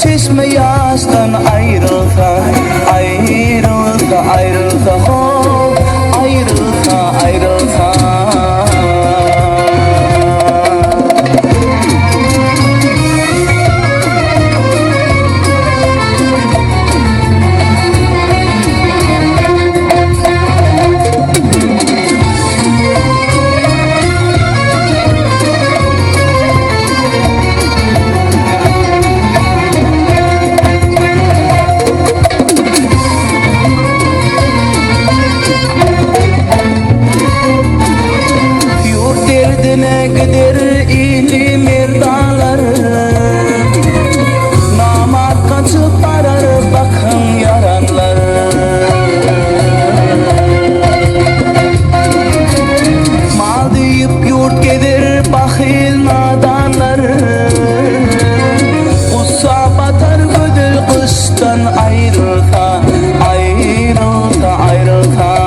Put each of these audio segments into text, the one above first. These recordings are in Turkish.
Çeşme yaştan ayrılsa, ayrılsa, ayrılsa, oh, ayrılsa, ayrılsa. Ne gider ili merdalar, namar kaçıp arar bakın yaranlar. Mal deyip yurt gider bakil nadanlar, kusa batar güdül kıştan ayrılsa, ayrılsa, ayrılsa.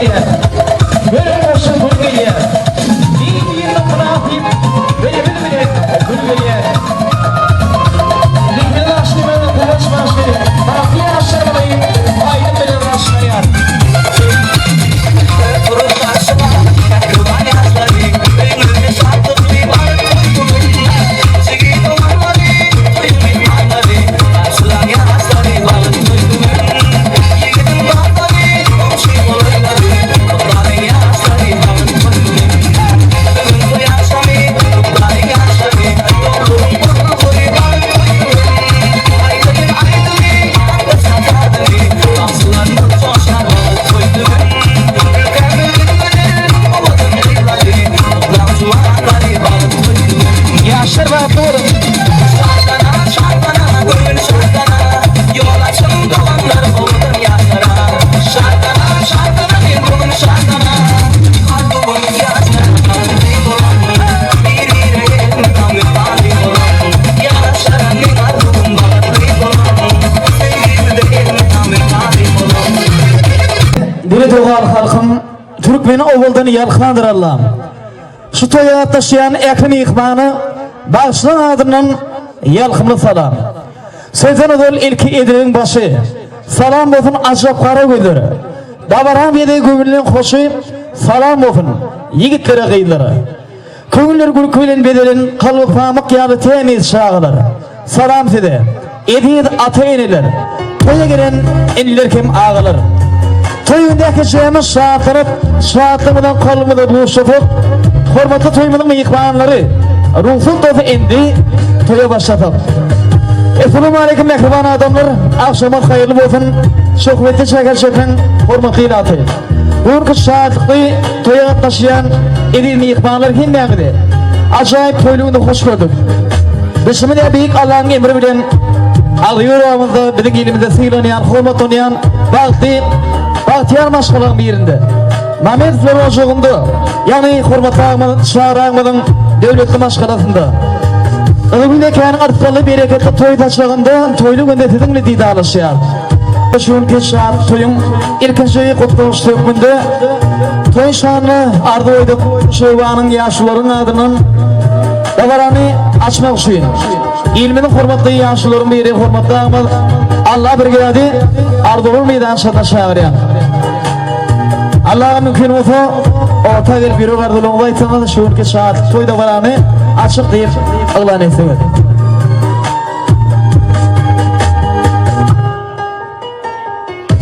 geliyor. Böyle boşun gül geliyor. Din yerine münafip. Böyle bilmeyin. Gül geliyor. Ligde aşkımın ulaşmaz beni. Mafya aşağılayın. Aydın beni ulaşmayan. Yaşar ve doğru. Dili doğal halkım Türkmeni oğuldan yalkandır Allah'ım. Şu toya taşıyan ekran ihmanı bağışlan adının yalkımlı salam. Sözden odul ilki edirin başı. Salam olsun acap kara gülleri. Davaran bedi gümülün hoşu. Salam olsun yigitlere kıyıları. Köngüller gül köylen bedelin kalıp pamuk yalı temiz şağılar. Salam size. Ediyet ata eniler. Toya giren eniler kim ağalar. Toyundaki şeyimiz şahatırıp, şahatlımıdan kolumuda buluşup, hormatlı toyumunun ihvanları, ruhsuz tozu indi, toya başlatıp. Esselamu aleyküm mehriban adamlar, akşamın hayırlı olsun, şöhvetli çeker hormatıyla atı. Bugünkü şahatlıklı toya taşıyan edilmi ihvanlar hindemidi. Acayip toyluğunu hoş gördük. Bizim de büyük Allah'ın emri bilen, alıyor ağımızda, bizim elimizde sığılayan, hormat oynayan, Bahtiyar maşkaların bir yerinde. Mehmet zor ocağında, yani hurmatağımın, şaharağımın devletli maşkalasında. Ölümünde kendi artsalı bereketli toy taşlığında, toylu gündetidin deydi alışıyor. Şunun keşşat toyun ilkinci kutluğuştu günde, toy şanlı ardı oyduk, şöyvanın yaşlıların adının davaranı açmak için. İlminin hurmatlı yaşlıların biri hurmatağımın Allah bir geldi, ardı olmaydan şataşağırıyan. Allah'a mümkün olsa orta bir büro vardı olmayısında da şu ülke şahat toyda varanı açık deyip Allah'ın esnemedi.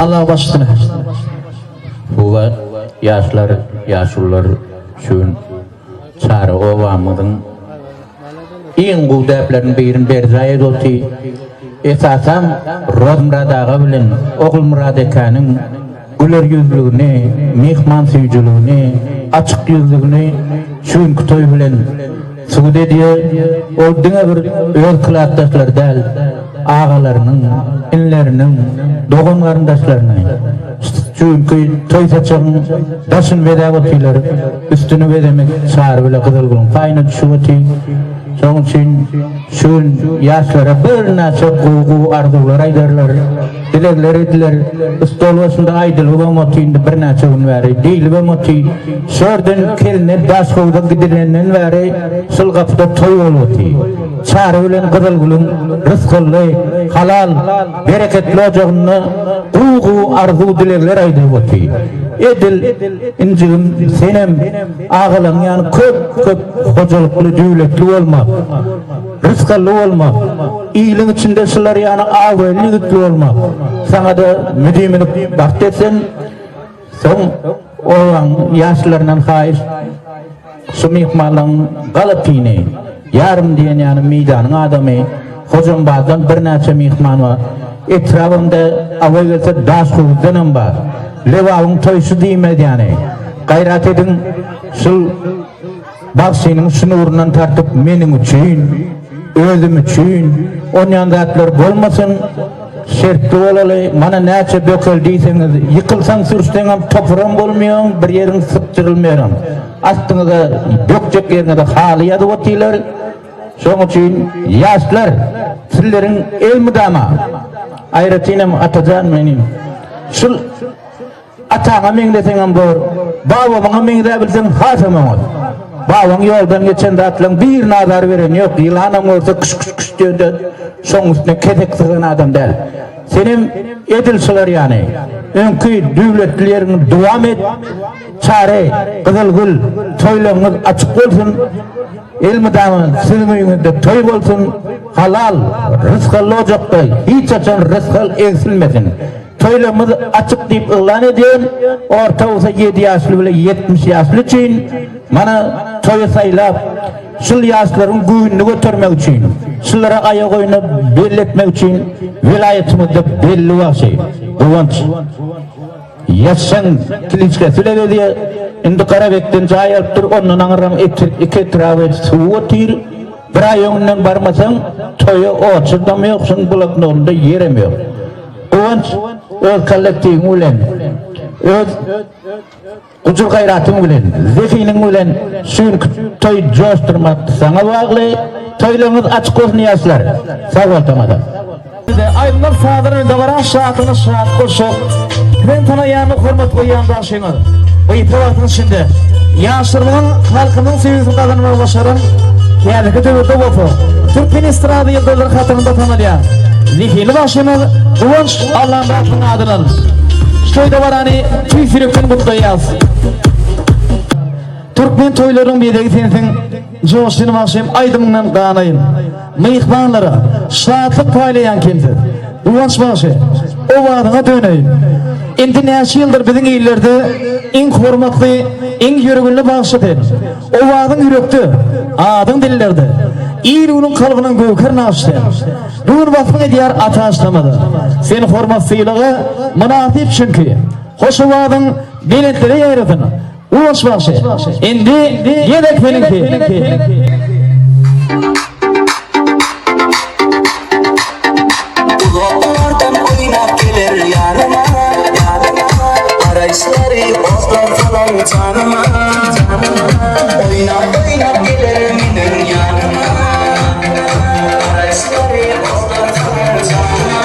Allah'a başüstüne. Bu yaşlılar şun çarı ovamıdın en gudapların birin berzayet oldu. Esasam Rodmuradağı bilen Oğul Murad ekanın güler yüzlüğüne, mihman seviciliğine, açık yüzlüğüne şun kutoy bilen sude diye o dine bir öz kılattaşlar del ağalarının, inlerinin, doğum karındaşlarının çünkü toy saçağın daşın vedavatiler üstünü vedemek çağrı bile kızılgın fayna düşüvati. Son için şun yaşlara bir naçı kuğu arzular aydarlar, dilekler ediler, istolvasında aydıl ve motiyinde bir naçı gün veri, değil ve motiy, şordan kelini daş koğudan gidirenen veri, sılgapta toy olvati. Çağrı bilen kızılgın, rızkılı, halal, bereketli ocağını, kuğu arzu dilekler aydılvati. Edil, incim, senem, ağılan yani köp hocalıklı, düğülekli olma. Rızkalı olma, iyiliğin içinde sılar yani ağırlıklı olma. Sana da müdimini bahtetsen, son olan yaşlarından hayır, sumihmalan galapine, yarım diyen yani meydanın adamı, hocam bazen bir neçe mihman var. Etrafında avaylısı daş kuvvetten var. Levavın toysu değmedi yani. Gayret edin, şu bak senin sınırından tartıp benim için, özüm için, onun yandakiler olmasın, şertli olalı, bana neçe dökel deyseniz, yıkılsan sürüşten toprağım olmuyor, bir yerin sıktırılmıyor. Aslında dökecek yerine de hali yadı otiler, son için yaşlar, sizlerin el müdama, ayretinem atacağım benim. Şu Ataňa meňdeseňem bor, babama meňdebilseň hatamam ol. Babaň ýoldan geçende atlaň bir nazar beren ýok, ýylanam bolsa kış diýende şoň üstüne kedek sıgan adam däl. Senin edilçiler yani, öňkü döwletlilerini dowam et, çare, Kızılgül, toýlaryňyz açyk bolsun, elmydamy siziň öýüňizde toý bolsun, halal, rızkal oljakday, hiç açan rızkal eksilmesin. Toýlarymyz açyk diýip ılan edýän, orta bolsa 7 ýaşly bilen 70 ýaşly üçin, mana toýy saýlap, şul ýaşlaryň güýnüni götermek üçin, şulara aýak oýnap belletmek üçin vilayatimizde belli wagty, gowunç. Yaşan Kiliçka Süleyveliye indi Karabek'ten çayıp dur, onun ağıram iki travet suyu tir, bir ayonundan barmasan toyu oçurdam yoksun, bulakın onda yerem yok. Gowunç, öz kollektivin ulen, öz kucur gayratın ulen, zekinin ulen, şun toy coşturmak sana bağlı, toylarınız açık olsun yaşlar. Sağ ol tamadan. Ayrılar sağların da var, aşağıtını şahat koşuk. Ben sana yanı hormat koyyandan şeymadım. O itibatın şimdi. Yaşırlığın halkının seviyesini kazanmaya başarın. Kendiki tövbete botu. Türkmen istradı yıldırlar hatırında tanılyan. Zihini başımız, Kıvanç Allah'ın Rabbinin adının. Şöyle var hani, tüy sürükün burada yaz. Türkmen toyların bedegi sensin, coştunu makşayım, aydımından kanayın. Mıyıkmanlara, şahatlık paylayan kimdir. Kıvanç başı, o vaadına döneyim. Indi neşe yıldır bizim illerde en hormatlı, en yürgünlü bağışıdır. O vaadın yürektü, adın dillerde. İyiliğinin kalbinin gökherine açtı. Bugün vakfın ediyar ata açlamadı. Senin hormatsıylığı münasip çünkü. Hoş o vaadın biletleri yaratın. Uğuş başı. Indi yedek benimki. Oradan oynap gelir yanıma, arayışları bozlar falan canıma, oynap gelir benim yanıma, arayışları bozlar falan canıma.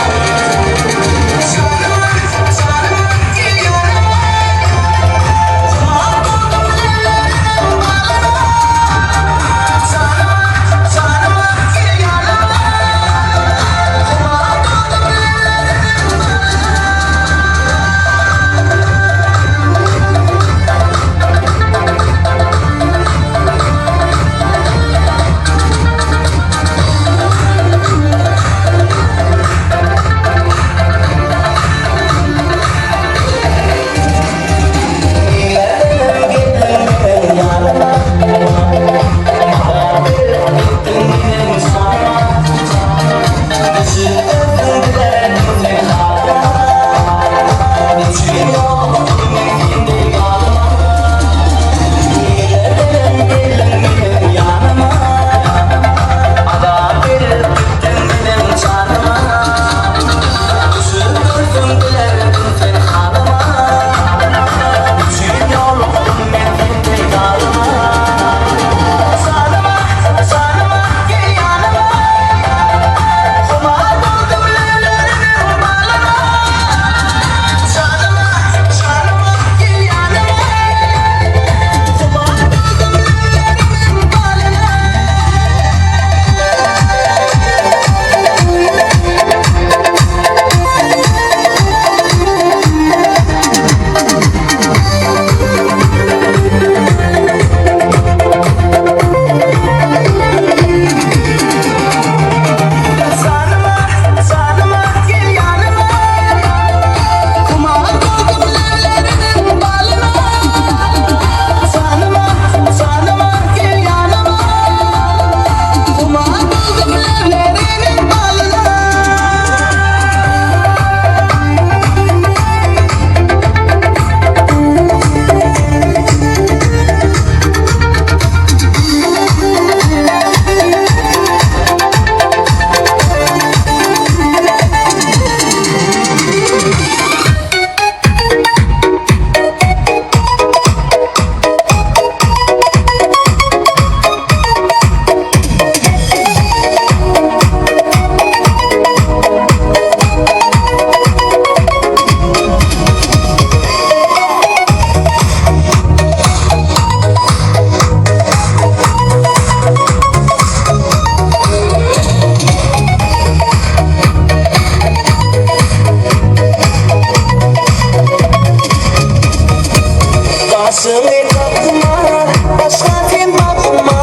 Başımı takma, başka sen bakma.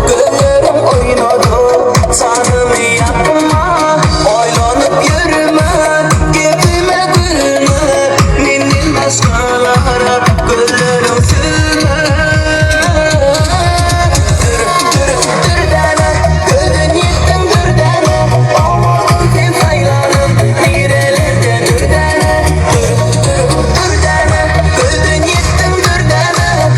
Gönlüm oynadı, canımı yakma. Oylanıp yürüme, gitme gülme. Benim başkalara gönlüm sürme. Dur deme, gördün yettin dur deme. Ağladın sen saylanım, nerelerde dur deme. Dur deme, gördün yettin dur deme.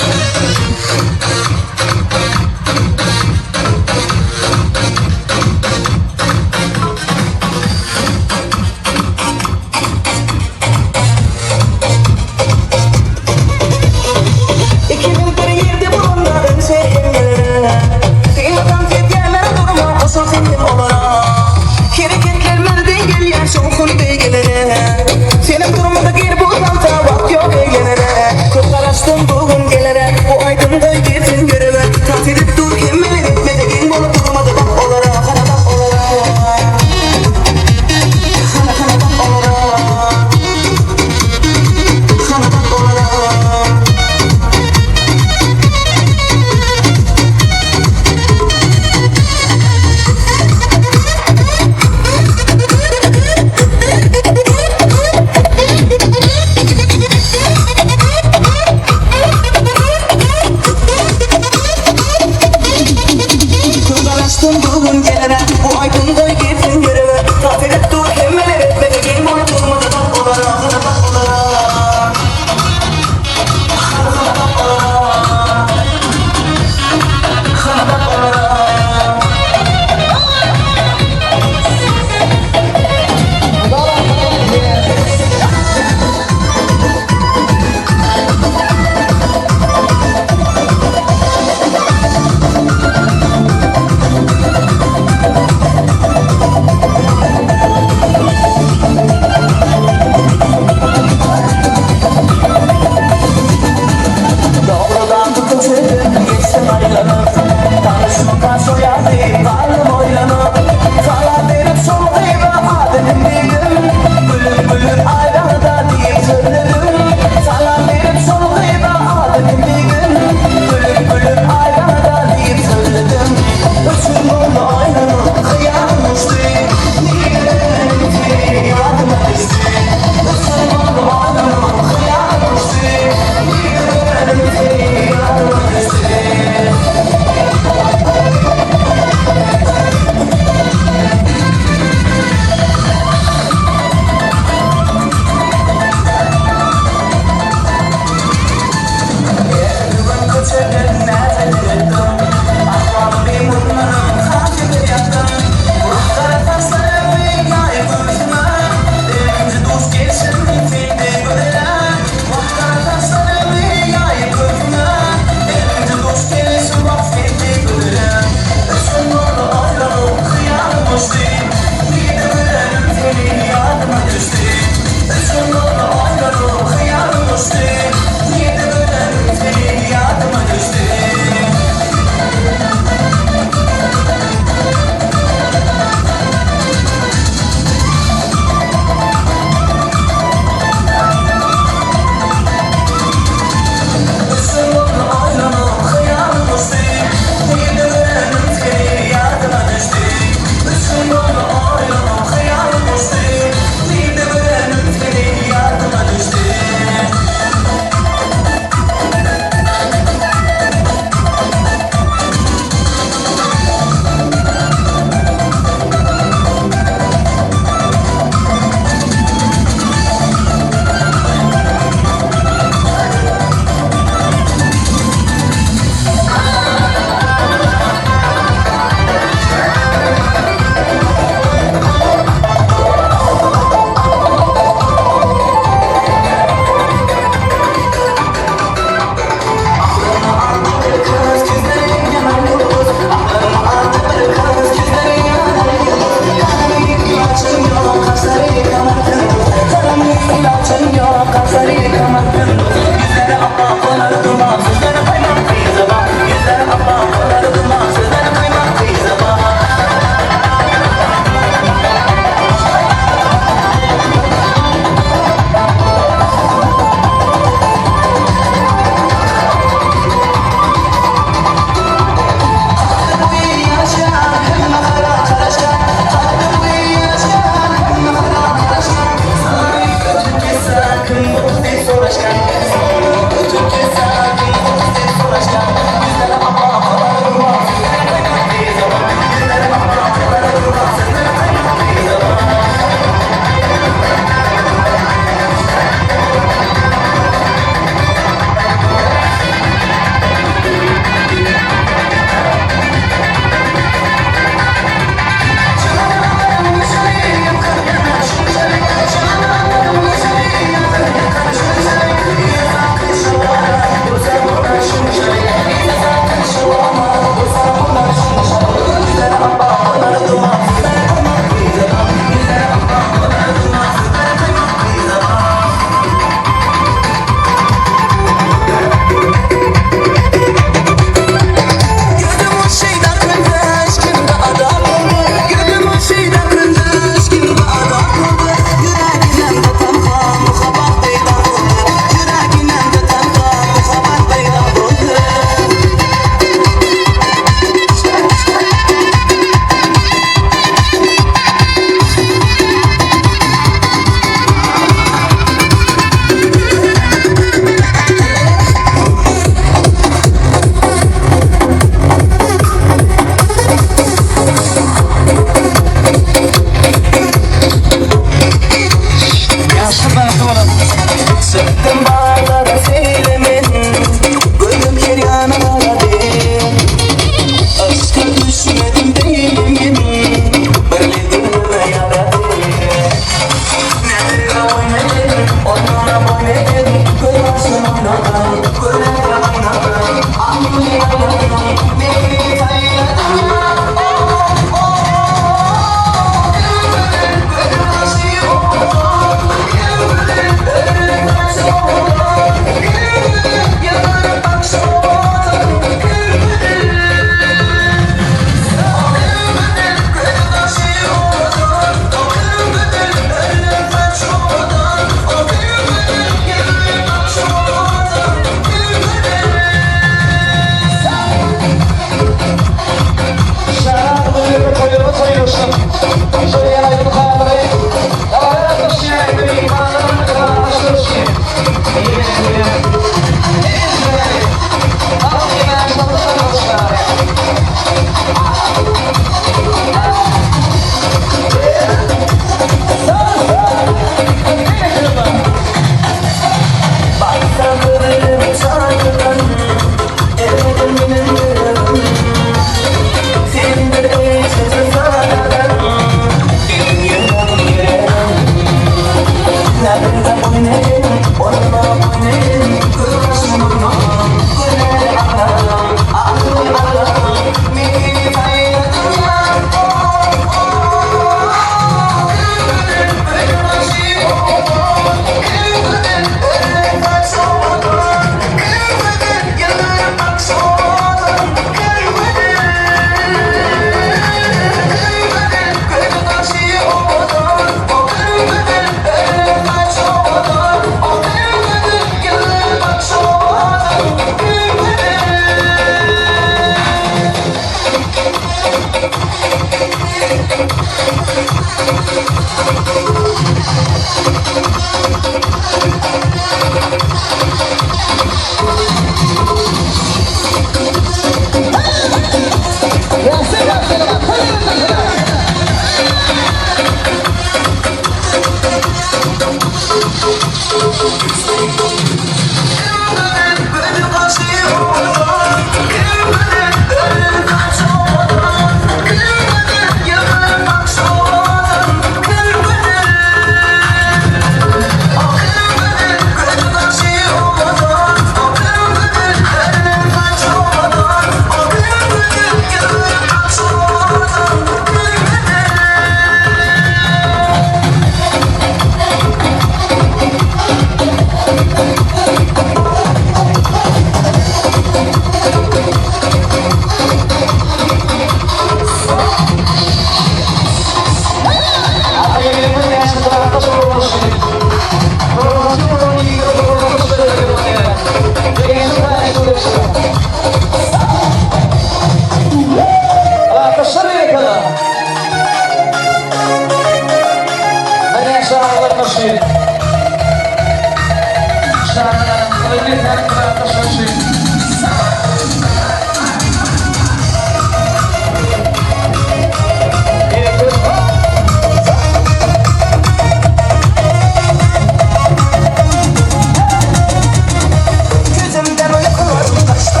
Gözümden uykularım kaçtı.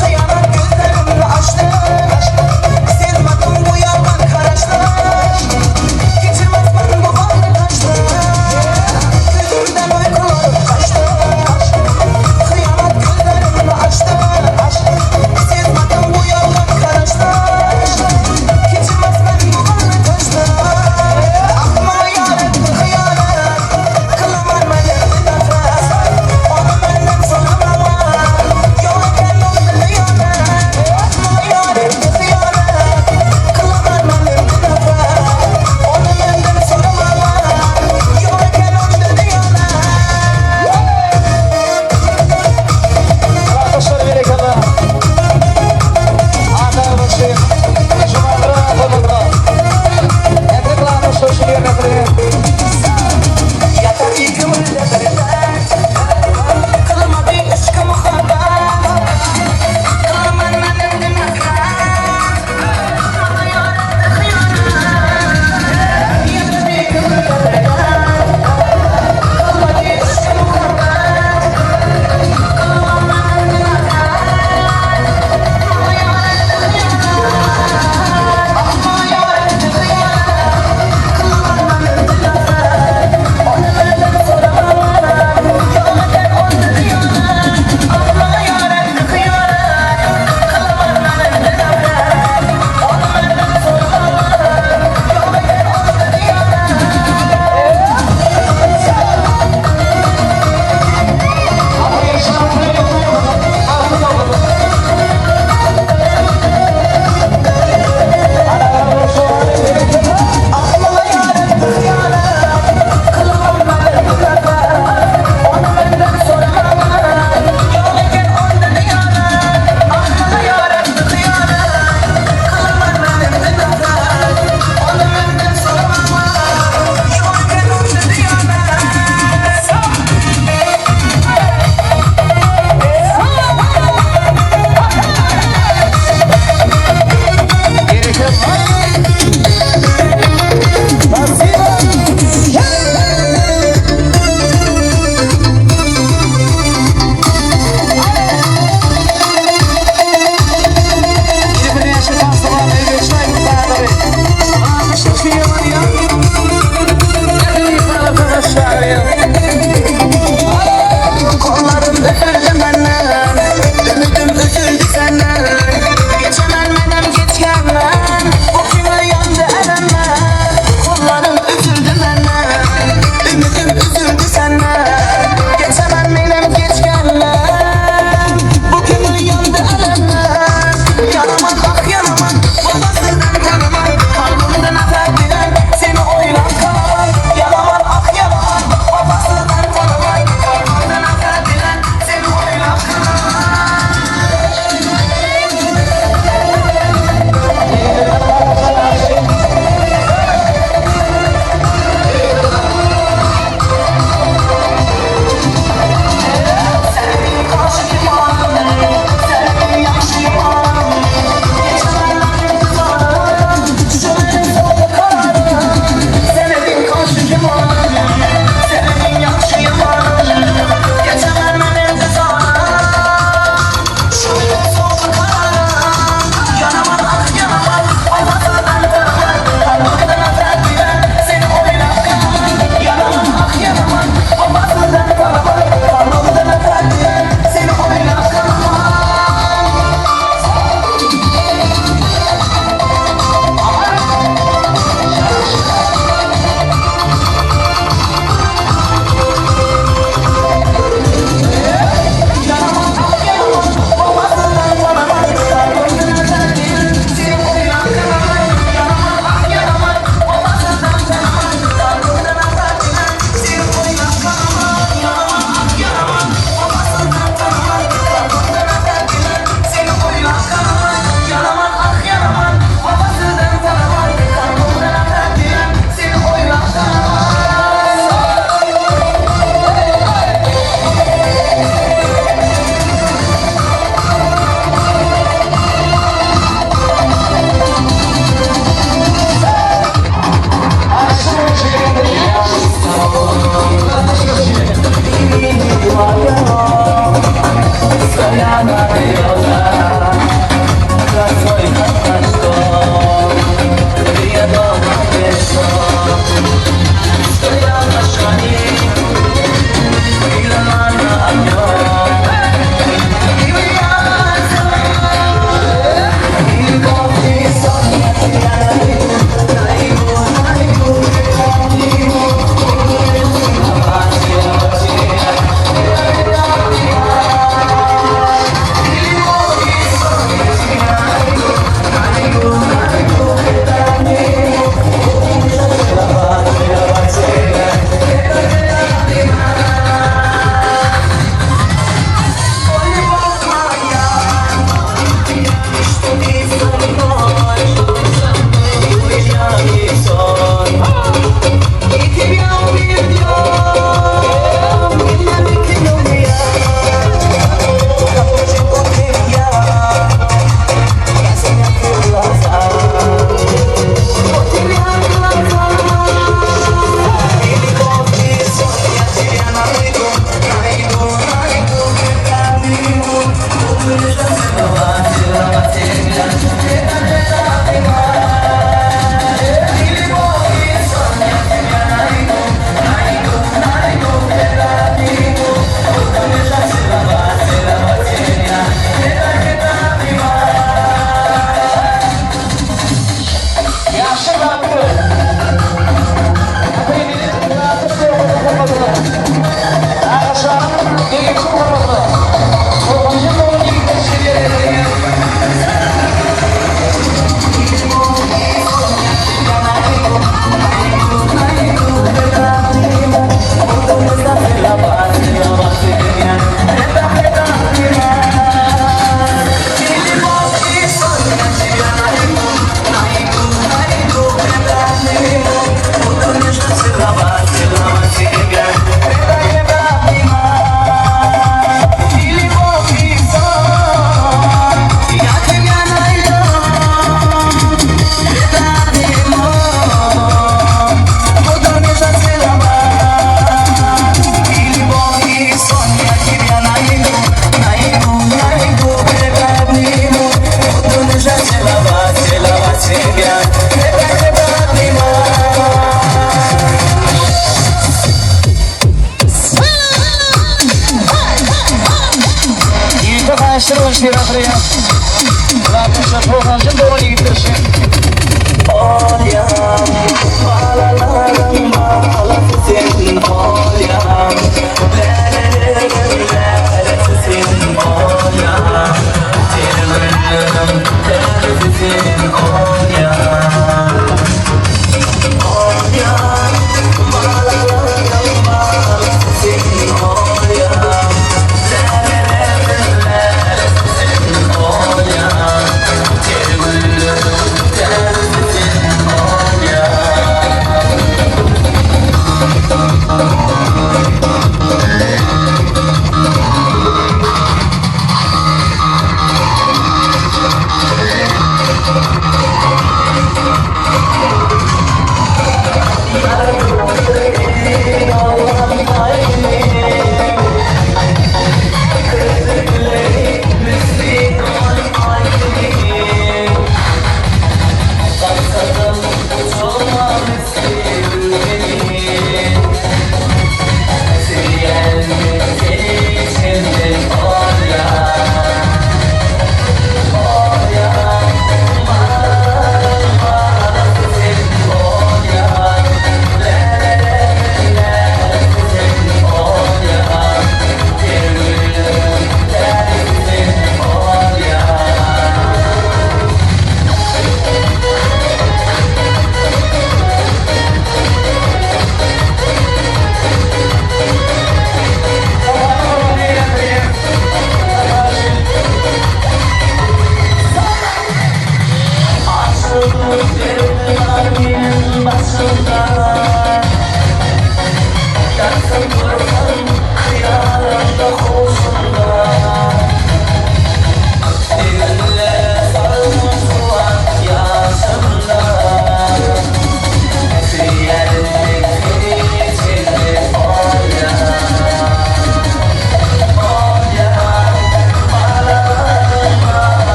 Kıyamet gözlerimi açtı. Sevmedim bu yalan karaşlar. Geçirmez ben bu bağrı taştı. Gözümden uykularım kaçtı. Kıyamet aşırılmış bir akriye. Lakışa programcım doğru yitirişi. Olyam, malalarım malasesin olyam, lerelerim leresisin olyam, tirgınlığım tersisin olyam. Olyam, malalarım malasesin olyam, lerelerim leresisin olyam, tirgınlığım tersisin olyam.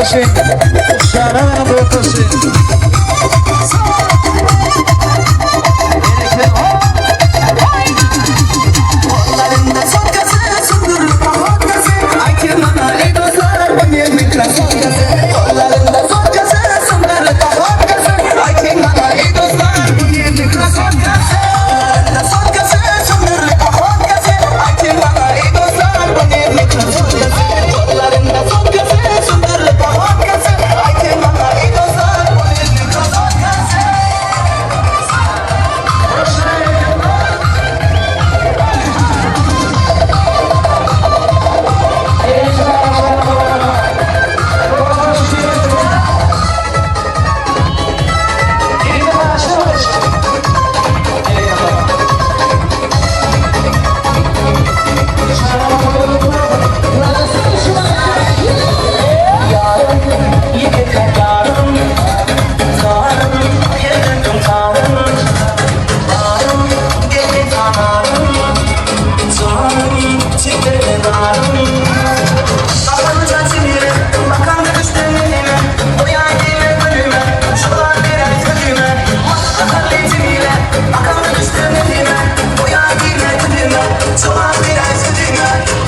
Aşin, Şaran Botaşin. Kollarında sotkası, sundurur pahotkası. Ay kirmana ey dostlar, bu ne mikrofokası. Kollarında sotkası, sundurur pahotkası. Ay kirmana ey dostlar, bu ne mikrofokası. Kollarında sotkası, sundurur pahotkası. Ay kirmana ey dostlar, bu ne mikrofokası. Kollarında sotkası, sundurur pahotkası. Ay kirmana ey dostlar, bu ne mikrofokası.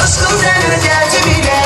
Aşkım sen geldi bile.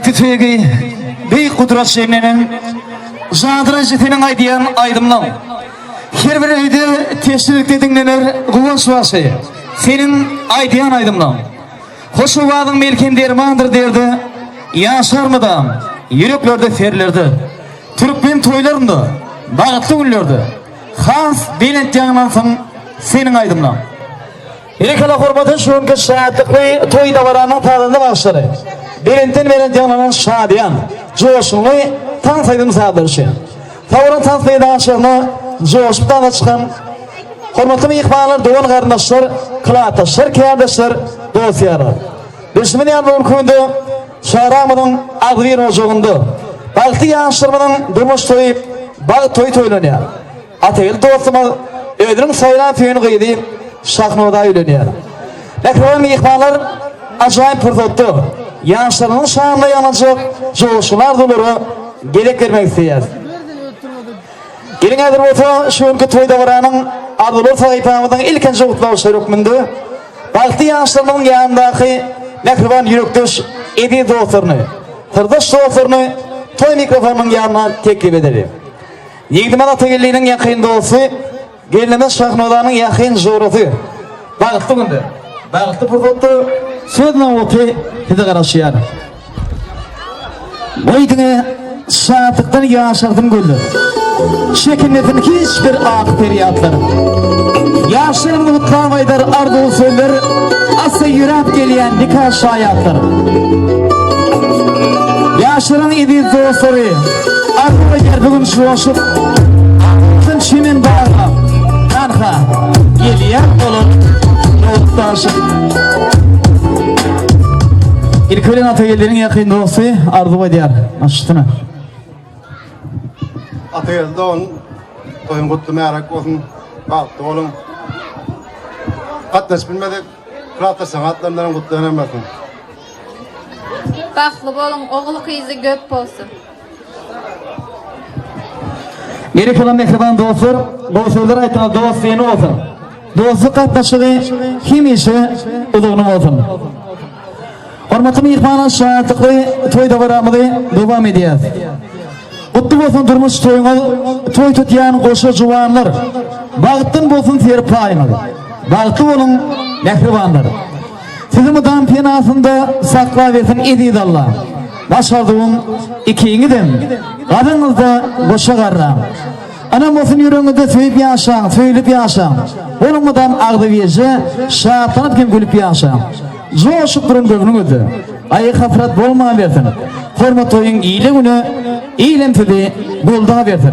Hürmetli tüyegi, bey kudrat şemlenin, jandıra jetinin aydiyan aydımlam. Her bir öйde teşvilikte dinlenir kuvvan suası. Senin aydiyan aydımlam. Hoşu vadın melken dermandır derdi, yaşarmıdam, yüreklerde ferlerdi. Türkmen toylarında, bağıtlı günlerdi. Has belent yanlansın senin aydımlam. Erekala hormatın şu anki şahatlıklı toy davaranın tadında başları. Belent yanlanan şadiyan, coşunlu tan saydım sağdırışı. Tavrın tan saydı aşığını coşuptan da çıkan hormatlı ihbarlar, doğan kardeşler, kılataşlar, kıyardaşlar, dosyalar. Düşmeni yanlığı kuyundu, şahramının ağır ocağında. Baltı yaşlarının durmuş toyu, bağ toylanıyor. Atayıl dostuma ödürün sayılan tüyünü kıydı, şahnoda öyleniyor. Lekroğun ihbarlar acayip fırsatlı. Yaşlarının şahında yanacak, coşular doluru gerek vermek istiyor. Gelin edir otu şu anki toyda varanın adılır sahipamıdan ilkinci kutlamışlar hükmünde. Baltı yaşlarının yanındaki Lekroğun yürektöş edi dostlarını, tırdaş dostlarını toy mikrofonun yanına teklif edelim. Yegdiman Atagilli'nin yakın doğusu, gelinimiz Şahnodanın yakın zorutu. Bağıttı gündü. Bağıttı fırsatı, sözüne otu hidi karışıyar. Boydine şahatlıktan yaşardım güldü. Şekinletin hiçbir ağ periyatları. Yaşlarımı mutlarmaydar arduğu söyler, asa yürep geleyen nikah şayatları. Yaşların idi dostları, aklıma gel bugün şu aşık. Tüm çimin bağla, kanka, geliyen olur, yolda aşık. İlkölen Atagiller'in yakın dostu Arzuva diyar, aşıtına. Atagil'de onun toyun kutlu merak olsun, baktı oğlum. Katlaş bilmedik, kıraatlar sanatlarından kutlu önemlisin. Baxtlı bolun, oğlu kıyızı göp bolsun. Gerek olan mehriban dostlar, bu sözler aytana dost yeni olsun. Dostluk katlaşığı kim işi uduğunu olsun. Hormatım ihbana şahatlıklı toy davaramıdı devam ediyaz. Kutlu olsun durmuş toyuna, toy tutayan koşu juvanlar. Bağıttın bolsun serpayını. Bağıttı olun mehribanlar. Sizin adam penasında sakla versin ediydi Allah. Başardığım ikiyiniden kadınızda boşa karram. Anam olsun yüreğinizde söyleyip yaşam, söyleyip yaşam. Onun adam ağdı verce, şahatlanıp kim gülüp yaşam. Coşup durun gözünüzde. Ayı hafrat bolma versin. Hormat oyun iyile günü, iyilem tüdü bulda versin.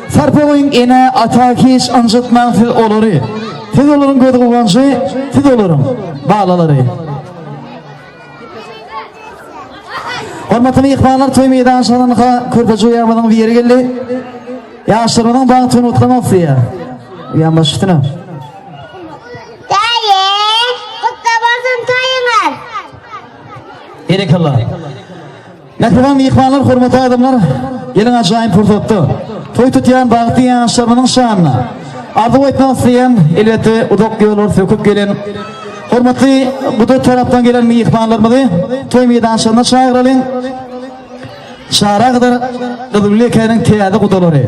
Sarpa oyun ene atakiş anjıtman siz oluru. Siz olurun gözü kuvancı, siz olurun bağlaları. Hormatlı ihbarlar toy meydan şalanıqa körpeci uyarmadan bir yere geldi. Yaşlarından bağ toyunu utlamak diye. Uyanma şıftına. Dayı, kutlu olsun toyunuz. Erekallah. Lekroğun ihbarlar, hormatlı adamlar, gelin acayip fırsattı. Toy tutayan bağıtlı yaşlarının şanına. Ardı etmek isteyen elbette udok yollar söküp gelen. Hormatlı bu da taraftan gelen ihbarlarımızı toy meydanşlarına çağıralım. Çağıra kadar Kıdırlıka'nın teyada kudaları.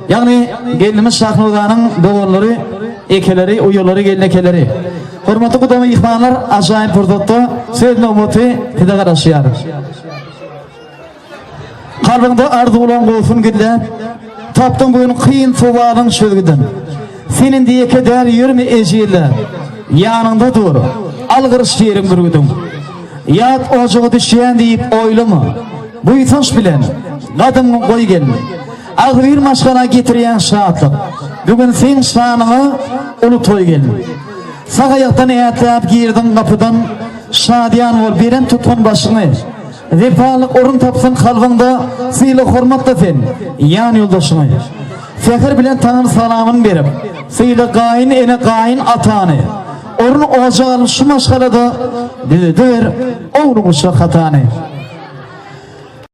Yani gelinimiz Şahnodanın doğulları, ekeleri, uyuları, gelinekeleri. Hormatlı kudamı ihbarlar acayip fırsattı. Sözün umutu tide karışıyar. Kalbinde ardı olan olsun gülle. Taptın bugün kıyın soğuğun sözgüdün. Senin diye keder yürüme eciyle. Yanında dur. Algırış yerim durgudum. Yat ocağı düşeyen deyip oylama. Buytuş bilen. Kadın koy gelme. Ağır maşkana getiriyen şahatlık. Bugün sen şanını ulu toy gelme. Sağ ayaktan eyatleyip girdin kapıdan. Şadiyan ol biren tutun başını. Vefalık orun tapsın kalbında. Sıylı hormatla sen. Yan yoldaşını. Fekir bilen tanır salamını verip. Sıylı gayin ene gayin atanı. Orun ocağı şu maşkalada. Düdür oğlu uçak hatanı.